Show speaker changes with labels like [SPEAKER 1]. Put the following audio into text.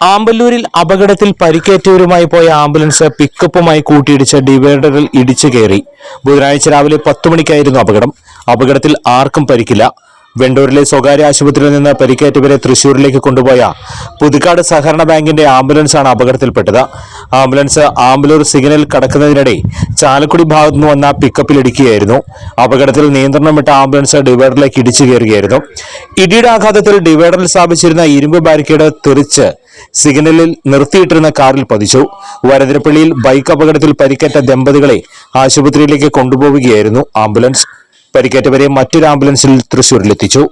[SPEAKER 1] ആമ്പല്ലൂരിൽ അപകടത്തിൽ പരിക്കേറ്റവരുമായി പോയ ആംബുലൻസ് പിക്കപ്പുമായി കൂട്ടിയിടിച്ച് ഡിവൈഡറിൽ ഇടിച്ചു കയറി. ബുധനാഴ്ച രാവിലെ 10 മണിക്കായിരുന്നു അപകടത്തിൽ ആർക്കും പരിക്കില്ല. വെണ്ടൂരിലെ സ്വകാര്യ ആശുപത്രിയിൽ നിന്ന് പരിക്കേറ്റവരെ തൃശൂരിലേക്ക് കൊണ്ടുപോയ പുതുക്കാട് സഹകരണ ബാങ്കിന്റെ ആംബുലൻസാണ് അപകടത്തിൽപ്പെട്ടത്. ആംബുലൻസ് ആമ്പല്ലൂർ സിഗ്നൽ കടക്കുന്നതിനിടെ ചാലക്കുടി ഭാഗത്തുനിന്ന് വന്ന പിക്കപ്പിലിടിക്കുകയായിരുന്നു. അപകടത്തിൽ നിയന്ത്രണം വിട്ട ആംബുലൻസ് ഡിവൈഡറിലേക്ക് ഇടിച്ചു കയറുകയായിരുന്നു. ഇടിയുടെ ആഘാതത്തിൽ ഡിവൈഡറിൽ സ്ഥാപിച്ചിരുന്ന ഇരുമ്പ് ബാരിക്കേഡ് തെറിച്ച് സിഗ്നലിൽ നിർത്തിയിട്ടിരുന്ന കാറിൽ പതിച്ചു. വരന്തരപ്പള്ളിയിൽ ബൈക്ക് അപകടത്തിൽ പരിക്കേറ്റ ദമ്പതികളെ ആശുപത്രിയിലേക്ക് കൊണ്ടുപോവുകയായിരുന്നു ആംബുലൻസ്. പരിക്കേറ്റവരെ മറ്റൊരു ആംബുലൻസിൽ തൃശൂരിലെത്തിച്ചു.